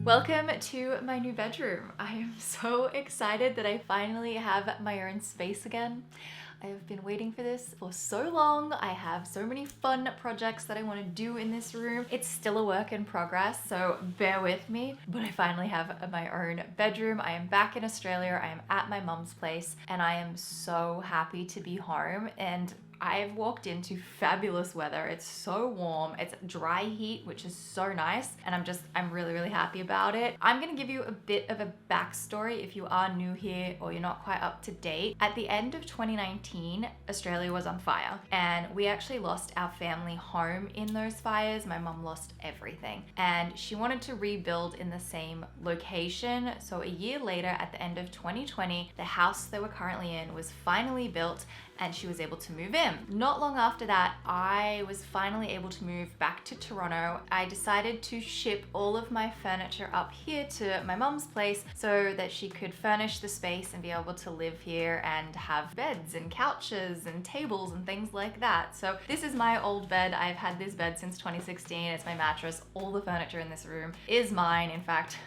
Welcome to my new bedroom. I am so excited that I finally have my own space again. I have been waiting for this for so long. I have so many fun projects that I want to do in this room. It's still a work in progress, so bear with me. But I finally have my own bedroom. I am back in Australia. I am at my mum's place and I am so happy to be home. And I've walked into fabulous weather. It's so warm. It's dry heat, which is so nice. And I'm really happy about it. I'm gonna give you a bit of a backstory if you are new here or you're not quite up to date. At the end of 2019, Australia was on fire and we actually lost our family home in those fires. My mum lost everything and she wanted to rebuild in the same location. So a year later, at the end of 2020, the house they were currently in was finally built and she was able to move in. Not long after that, I was finally able to move back to Toronto. I decided to ship all of my furniture up here to my mum's place so that she could furnish the space and be able to live here and have beds and couches and tables and things like that. So this is my old bed. I've had this bed since 2016. It's my mattress. All the furniture in this room is mine. In fact,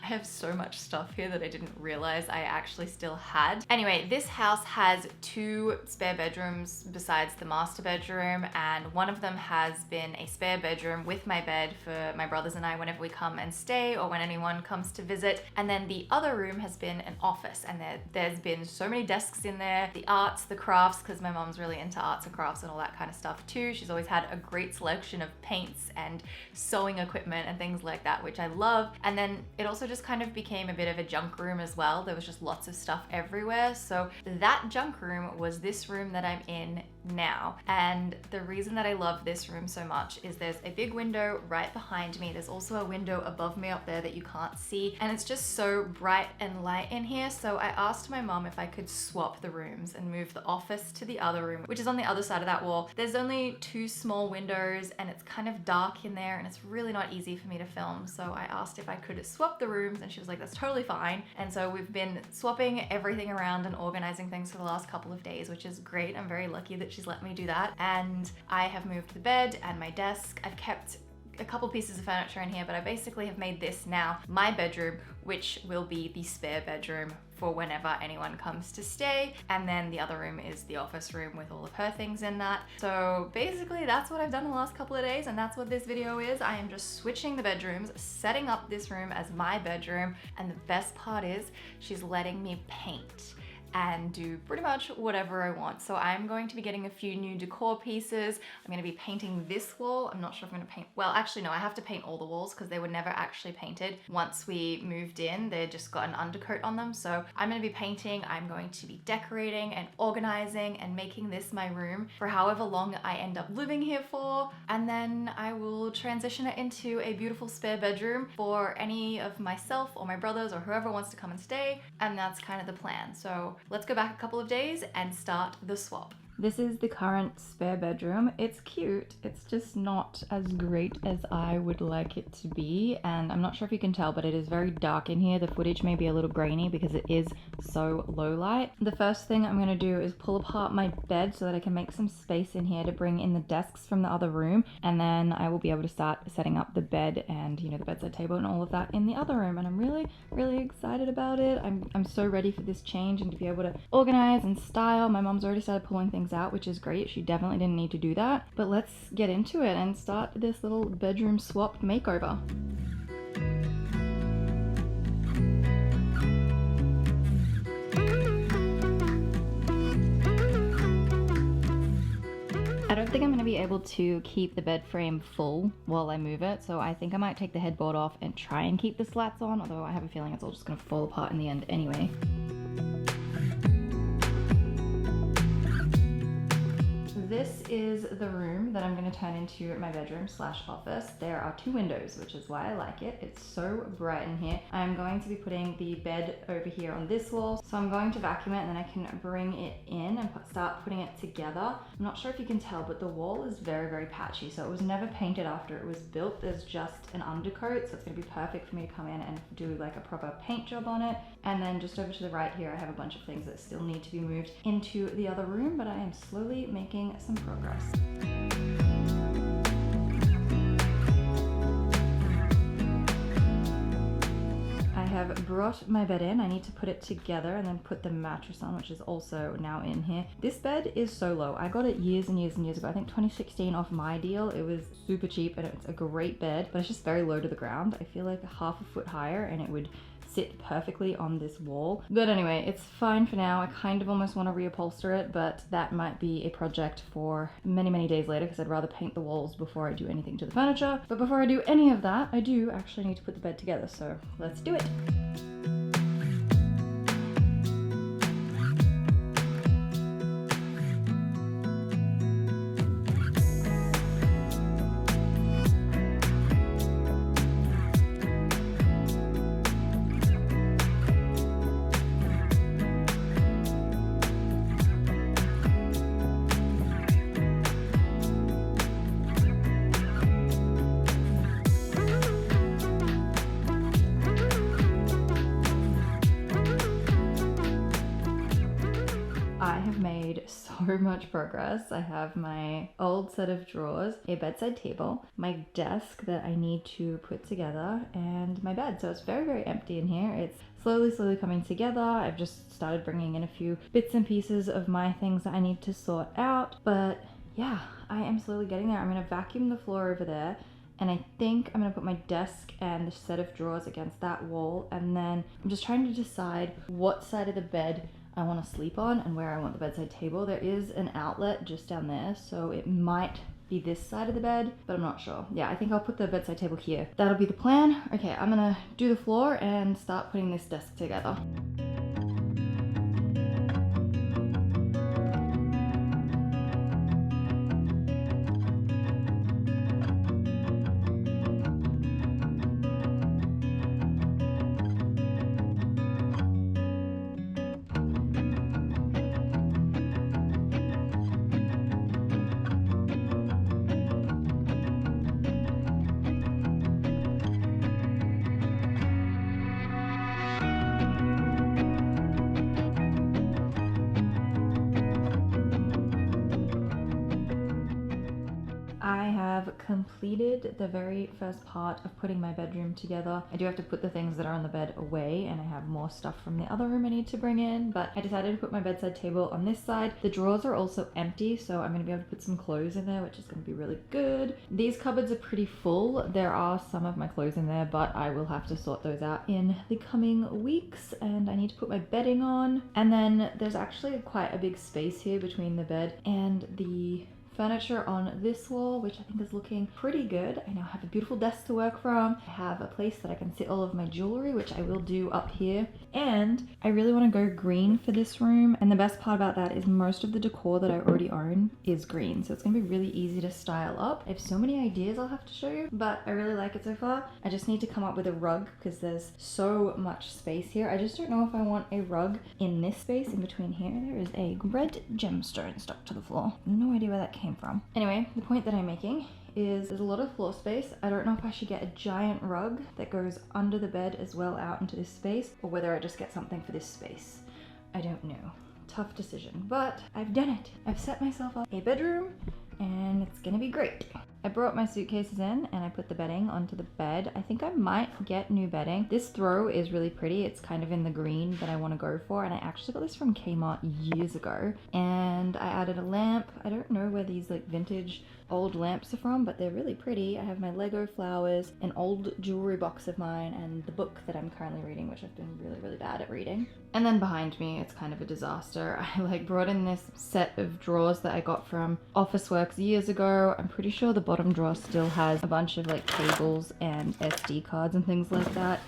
I have so much stuff here that I didn't realize I actually still had. Anyway, this house has two spare bedrooms besides the master bedroom, and one of them has been a spare bedroom with my bed for my brothers and I whenever we come and stay or when anyone comes to visit. And then the other room has been an office, and there's been so many desks in there, the arts, the crafts, because my mom's really into arts and crafts and all that kind of stuff too. She's always had a great selection of paints and sewing equipment and things like that, which I love. And then it also just kind of became a bit of a junk room as well. There was just lots of stuff everywhere. So that junk room was this room that I'm in now. And the reason that I love this room so much is there's a big window right behind me. There's also a window above me up there that you can't see. And it's just so bright and light in here. So I asked my mom if I could swap the rooms and move the office to the other room, which is on the other side of that wall. There's only two small windows and it's kind of dark in there and it's really not easy for me to film. So I asked if I could swap the rooms and she was like, that's totally fine. And so we've been swapping everything around and organizing things for the last couple of days, which is great. I'm very lucky that she's let me do that. And I have moved the bed and my desk. I've kept a couple pieces of furniture in here, but I basically have made this now my bedroom, which will be the spare bedroom for whenever anyone comes to stay. And then the other room is the office room with all of her things in that. So basically that's what I've done the last couple of days, and that's what this video is. I am just switching the bedrooms, setting up this room as my bedroom, and the best part is she's letting me paint and do pretty much whatever I want. So I'm going to be getting a few new decor pieces. I'm going to be painting this wall. I'm not sure if I'm going to paint, well, actually no, I have to paint all the walls because they were never actually painted. Once we moved in, they just got an undercoat on them. So I'm going to be painting, I'm going to be decorating and organizing and making this my room for however long I end up living here for. And then I will transition it into a beautiful spare bedroom for any of myself or my brothers or whoever wants to come and stay. And that's kind of the plan. So let's go back a couple of days and start the swap. This is the current spare bedroom. It's cute. It's just not as great as I would like it to be. And I'm not sure if you can tell, but it is very dark in here. The footage may be a little grainy because it is so low light. The first thing I'm gonna do is pull apart my bed so that I can make some space in here to bring in the desks from the other room. And then I will be able to start setting up the bed and, you know, the bedside table and all of that in the other room. And I'm really excited about it. I'm so ready for this change and to be able to organize and style. My mom's already started pulling things out, which is great. She definitely didn't need to do that. But let's get into it and start this little bedroom swap makeover. I don't think I'm going to be able to keep the bed frame full while I move it, so I think I might take the headboard off and try and keep the slats on, although I have a feeling it's all just going to fall apart in the end anyway. This is the room that I'm going to turn into my bedroom / office. There are two windows, which is why I like it. It's so bright in here. I'm going to be putting the bed over here on this wall. So I'm going to vacuum it and then I can bring it in and start putting it together. I'm not sure if you can tell, but the wall is very patchy. So it was never painted after it was built. There's just an undercoat. So it's going to be perfect for me to come in and do like a proper paint job on it. And then just over to the right here, I have a bunch of things that still need to be moved into the other room, but I am slowly making some progress. have brought my bed in. I need to put it together and then put the mattress on, which is also now in here. This bed is so low. I got it years and years and years ago. I think 2016 off my deal. It was super cheap and it's a great bed, but it's just very low to the ground. I feel like half a foot higher and it would sit perfectly on this wall. But anyway, it's fine for now. I kind of almost want to reupholster it, but that might be a project for many, many days later because I'd rather paint the walls before I do anything to the furniture. But before I do any of that, I do actually need to put the bed together, so let's do it. So much progress. I have my old set of drawers, a bedside table, my desk that I need to put together, and my bed. So it's very, very empty in here. It's slowly coming together. I've just started bringing in a few bits and pieces of my things that I need to sort out. But yeah, I am slowly getting there. I'm going to vacuum the floor over there. And I think I'm gonna put my desk and the set of drawers against that wall. And then I'm just trying to decide what side of the bed I want to sleep on and where I want the bedside table. There is an outlet just down there, so it might be this side of the bed, but I'm not sure. Yeah, I think I'll put the bedside table here. That'll be the plan. Okay, I'm gonna do the floor and start putting this desk together. Completed the very first part of putting my bedroom together. I do have to put the things that are on the bed away, and I have more stuff from the other room I need to bring in, but I decided to put my bedside table on this side. The drawers are also empty, so I'm going to be able to put some clothes in there, which is going to be really good. These cupboards are pretty full. There are some of my clothes in there, but I will have to sort those out in the coming weeks, and I need to put my bedding on. And then there's actually quite a big space here between the bed and the furniture on this wall, which I think is looking pretty good. I now have a beautiful desk to work from. I have a place that I can sit all of my jewelry, which I will do up here. And I really want to go green for this room. And the best part about that is most of the decor that I already own is green. So it's going to be really easy to style up. I have so many ideas I'll have to show you, but I really like it so far. I just need to come up with a rug because there's so much space here. I just don't know if I want a rug in this space in between here. There is a red gemstone stuck to the floor. No idea where that came from. Anyway, the point that I'm making is there's a lot of floor space. I don't know if I should get a giant rug that goes under the bed as well out into this space, or whether I just get something for this space. I don't know. Tough decision, but I've done it. I've set myself up a bedroom and it's gonna be great. I brought my suitcases in and I put the bedding onto the bed. I think I might get new bedding. This throw is really pretty. It's kind of in the green that I want to go for, and I actually got this from Kmart years ago. And I added a lamp. I don't know where these like vintage old lamps are from, but they're really pretty. I have my Lego flowers, an old jewelry box of mine, and the book that I'm currently reading, which I've been really bad at reading. And then behind me, it's kind of a disaster. I like brought in this set of drawers that I got from Officeworks years ago. I'm pretty sure the bottom drawer still has a bunch of like cables and SD cards and things like that.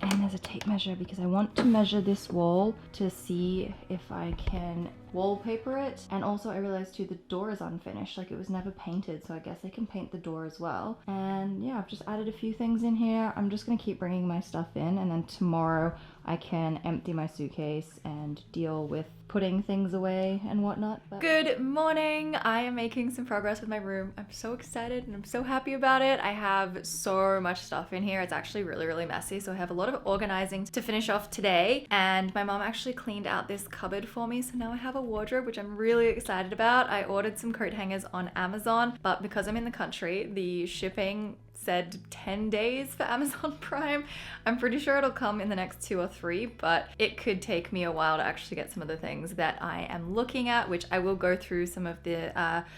And there's a tape measure because I want to measure this wall to see if I can wallpaper it. And also I realized too, the door is unfinished, like it was never painted, so I guess I can paint the door as well. And yeah, I've just added a few things in here. I'm just gonna keep bringing my stuff in, and then tomorrow I can empty my suitcase and deal with putting things away and whatnot. But good morning. I am making some progress with my room. I'm so excited and I'm so happy about it. I have so much stuff in here. It's actually really messy, so I have a lot of organizing to finish off today. And my mom actually cleaned out this cupboard for me, so now I have a wardrobe, which I'm really excited about. I ordered some coat hangers on Amazon, but because I'm in the country, the shipping said 10 days for Amazon Prime. I'm pretty sure it'll come in the next 2 or 3, but it could take me a while to actually get some of the things that I am looking at, which I will go through some of the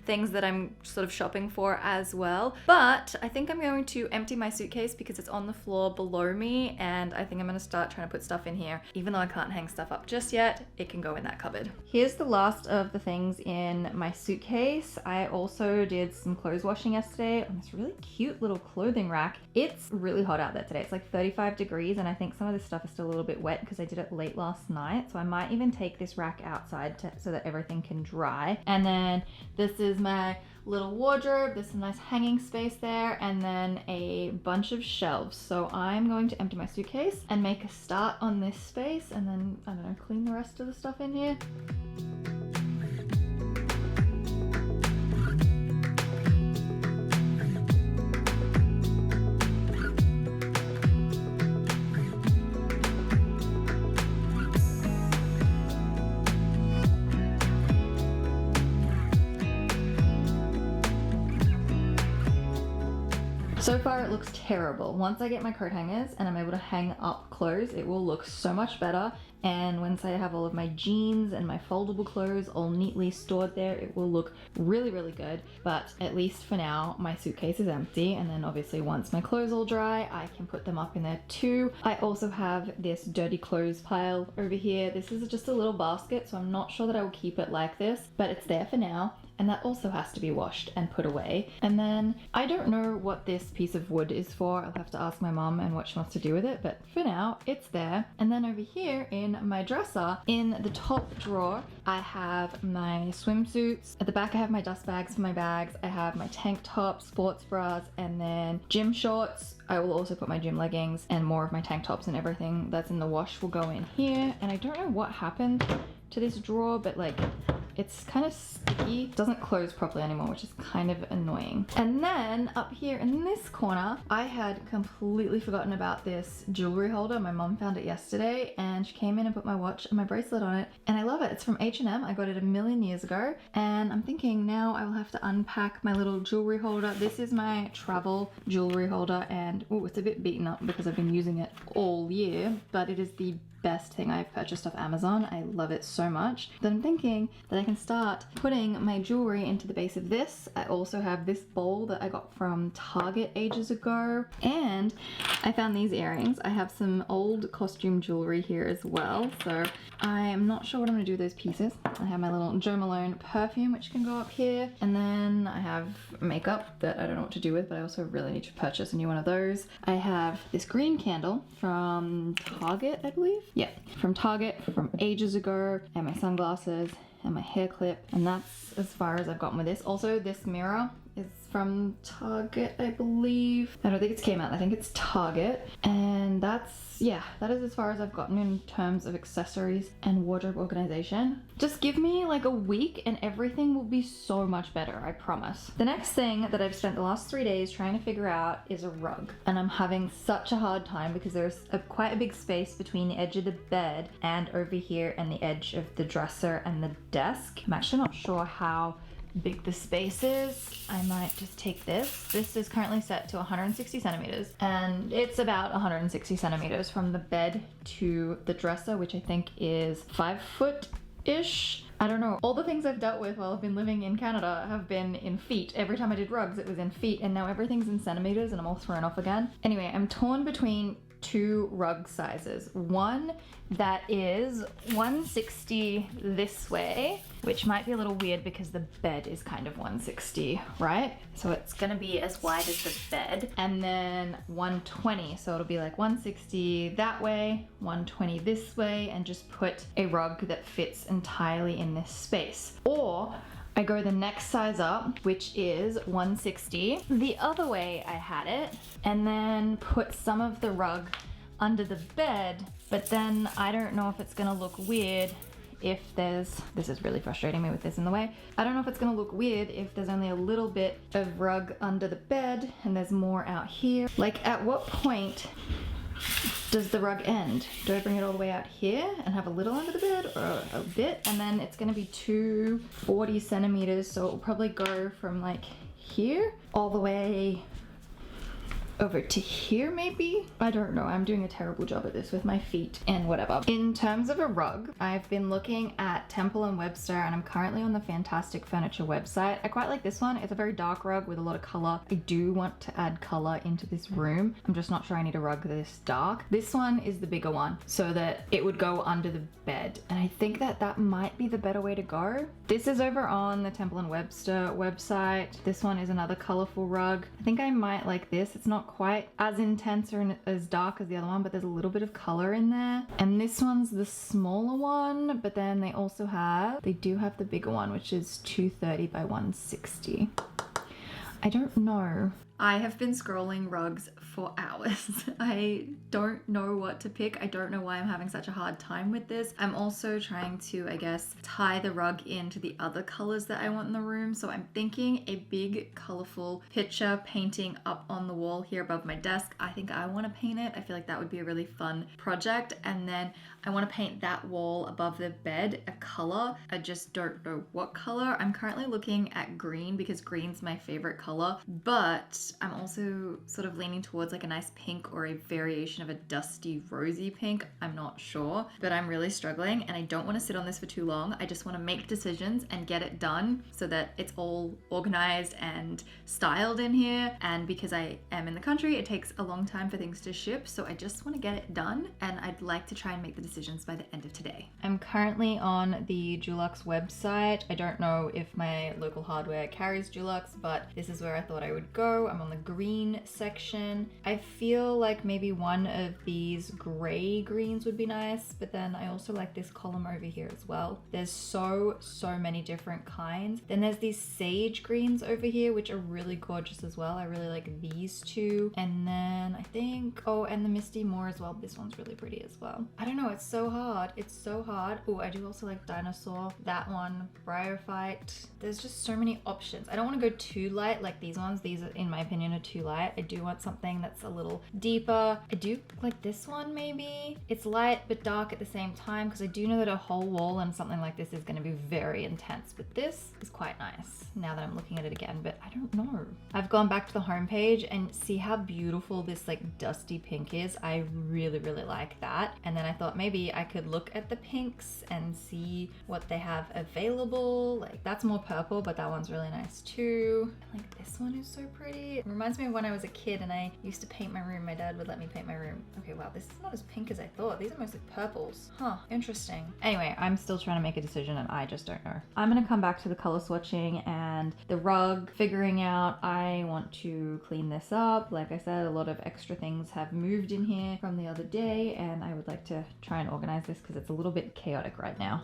things that I'm sort of shopping for as well. But I think I'm going to empty my suitcase because it's on the floor below me, and I think I'm going to start trying to put stuff in here. Even though I can't hang stuff up just yet, it can go in that cupboard. Here's the last of the things in my suitcase. I also did some clothes washing yesterday on this really cute little clothing rack. It's really hot out there today. It's like 35 degrees, and I think some of this stuff is still a little bit wet because I did it late last night. So I might even take this rack outside so that everything can dry. And then this is my little wardrobe. There's some nice hanging space there, and then a bunch of shelves. So I'm going to empty my suitcase and make a start on this space, and then, I don't know, clean the rest of the stuff in here. So far it looks terrible. Once I get my coat hangers and I'm able to hang up clothes, it will look so much better. And once I have all of my jeans and my foldable clothes all neatly stored there, it will look really, really good. But at least for now, my suitcase is empty. And then obviously once my clothes all dry, I can put them up in there too. I also have this dirty clothes pile over here. This is just a little basket, so I'm not sure that I will keep it like this, but it's there for now. And that also has to be washed and put away. And then I don't know what this piece of wood is for. I'll have to ask my mum and what she wants to do with it, but for now it's there. And then over here in my dresser, in the top drawer, I have my swimsuits. At the back I have my dust bags for my bags. I have my tank tops, sports bras, and then gym shorts. I will also put my gym leggings, and more of my tank tops and everything that's in the wash will go in here. And I don't know what happened to this drawer, but like, it's kind of sticky. It doesn't close properly anymore, which is kind of annoying. And then up here in this corner, I had completely forgotten about this jewelry holder. My mom found it yesterday, and she came in and put my watch and my bracelet on it, and I love it. It's from H&M. I got it a million years ago, and I'm thinking now I will have to unpack my little jewelry holder. This is my travel jewelry holder, and oh, it's a bit beaten up because I've been using it all year, but it is the best thing I've purchased off Amazon. I love it so much. Then I'm thinking that I can start putting my jewelry into the base of this. I also have this bowl that I got from Target ages ago, and I found these earrings. I have some old costume jewelry here as well, so I am not sure what I'm gonna do with those pieces. I have my little Jo Malone perfume, which can go up here, and then I have makeup that I don't know what to do with, but I also really need to purchase a new one of those. I have this green candle from Target, I believe. Yeah, from Target from ages ago, and my sunglasses and my hair clip, and that's as far as I've gotten with this. Also, this mirror is from Target, I believe. I don't think it's Kmart, I think it's Target. And that's, yeah, that is as far as I've gotten in terms of accessories and wardrobe organization. Just give me like a week and everything will be so much better, I promise. The next thing that I've spent the last 3 days trying to figure out is a rug. And I'm having such a hard time because there's quite a big space between the edge of the bed and over here and the edge of the dresser and the desk. I'm actually not sure how big the space is. I might just take this. This is currently set to 160 centimeters, and it's about 160 centimeters from the bed to the dresser, which I think is 5 foot-ish. I don't know. All the things I've dealt with while I've been living in Canada have been in feet. Every time I did rugs, it was in feet, and now everything's in centimeters, and I'm all thrown off again. Anyway, I'm torn between 2 rug sizes. One that is 160 this way, which might be a little weird because the bed is kind of 160, right? So it's gonna be as wide as the bed. And then 120, so it'll be like 160 that way, 120 this way, and just put a rug that fits entirely in this space. Or I go the next size up, which is 160, the other way I had it, and then put some of the rug under the bed, but then I don't know if it's gonna look weird if there's, this is really frustrating me with this in the way, I don't know if it's gonna look weird if there's only a little bit of rug under the bed and there's more out here. Like, at what point does the rug end? Do I bring it all the way out here and have a little under the bed, or a bit? And then it's gonna be 240 centimeters, so it will probably go from like here all the way over to here maybe? I don't know. I'm doing a terrible job at this with my feet and whatever. In terms of a rug, I've been looking at Temple and Webster, and I'm currently on the Fantastic Furniture website. I quite like this one. It's a very dark rug with a lot of color. I do want to add color into this room. I'm just not sure I need a rug this dark. This one is the bigger one so that it would go under the bed. And I think that that might be the better way to go. This is over on the Temple and Webster website. This one is another colorful rug. I think I might like this. It's not quite as intense or as dark as the other one, but there's a little bit of color in there. And this one's the smaller one, but then they do have the bigger one, which is 230 by 160. I don't know. I have been scrolling rugs for hours. I don't know what to pick. I don't know why I'm having such a hard time with this. I'm also trying to, I guess, tie the rug into the other colors that I want in the room. So I'm thinking a big colorful picture painting up on the wall here above my desk. I think I want to paint it. I feel like that would be a really fun project. And then I want to paint that wall above the bed a color. I just don't know what color. I'm currently looking at green because green's my favorite color, but I'm also sort of leaning towards like a nice pink or a variation of a dusty rosy pink. I'm not sure, but I'm really struggling and I don't want to sit on this for too long. I just want to make decisions and get it done so that it's all organized and styled in here. And because I am in the country, it takes a long time for things to ship. So I just want to get it done and I'd like to try and make the decisions by the end of today. I'm currently on the Dulux website. I don't know if my local hardware carries Dulux, but this is where I thought I would go. I'm on the green section. I feel like maybe one of these gray greens would be nice, but then I also like this column over here as well. There's so many different kinds. Then there's these sage greens over here, which are really gorgeous as well. I really like these two. And then I think, oh, and the Misty Moore as well. This one's really pretty as well. I don't know, it's so hard. It's so hard. Oh, I do also like Dinosaur. That one, Briarfight. There's just so many options. I don't want to go too light like these ones. These, in my opinion, are too light. I do want something that's a little deeper. I do like this one maybe. It's light but dark at the same time because I do know that a whole wall and something like this is going to be very intense, but this is quite nice now that I'm looking at it again, but I don't know. I've gone back to the homepage and see how beautiful this like dusty pink is. I really like that. And then I thought maybe I could look at the pinks and see what they have available. Like that's more purple, but that one's really nice too. I like this one is so pretty. It reminds me of when I was a kid and I used to paint my room. My dad would let me paint my room. Okay, wow, this is not as pink as I thought. These are mostly purples. Huh, interesting. Anyway, I'm still trying to make a decision and I just don't know. I'm gonna come back to the color swatching and the rug, figuring out I want to clean this up. Like I said, a lot of extra things have moved in here from the other day and I would like to try and organize this because it's a little bit chaotic right now.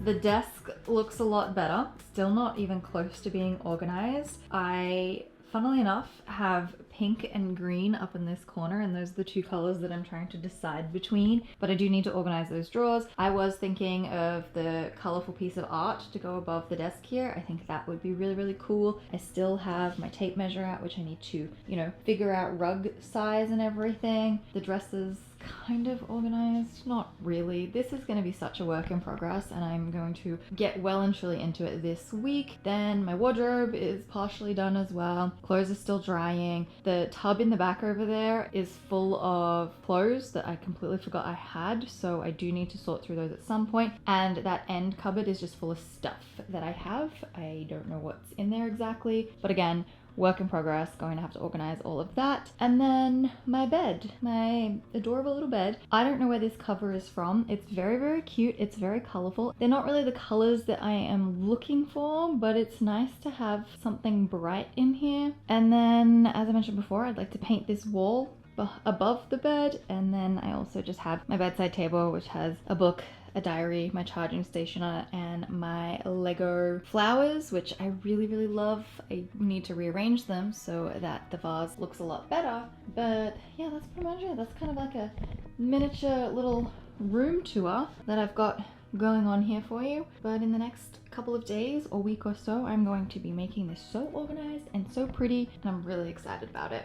The desk looks a lot better. Still not even close to being organized. I, funnily enough, have pink and green up in this corner, and those are the two colors that I'm trying to decide between, but I do need to organize those drawers. I was thinking of the colorful piece of art to go above the desk here. I think that would be really cool. I still have my tape measure out, which I need to, you know, figure out rug size and everything. The dresses kind of organized, not really. This is going to be such a work in progress and I'm going to get well and truly into it this week. Then my wardrobe is partially done as well. Clothes are still drying. The tub in the back over there is full of clothes that I completely forgot I had, so I do need to sort through those at some point. And that end cupboard is just full of stuff that I have. I don't know what's in there exactly, but again, work in progress, going to have to organize all of that. And then my bed, my adorable little bed. I don't know where this cover is from. It's very cute. It's very colorful. They're not really the colors that I am looking for, but it's nice to have something bright in here. And then, as I mentioned before, I'd like to paint this wall above the bed. And then I also just have my bedside table, which has a book, a diary, my charging station on it, and my Lego flowers, which I really love. I need to rearrange them so that the vase looks a lot better. But yeah, that's pretty much it. That's kind of like a miniature little room tour that I've got going on here for you. But in the next couple of days or week or so, I'm going to be making this so organized and so pretty, and I'm really excited about it.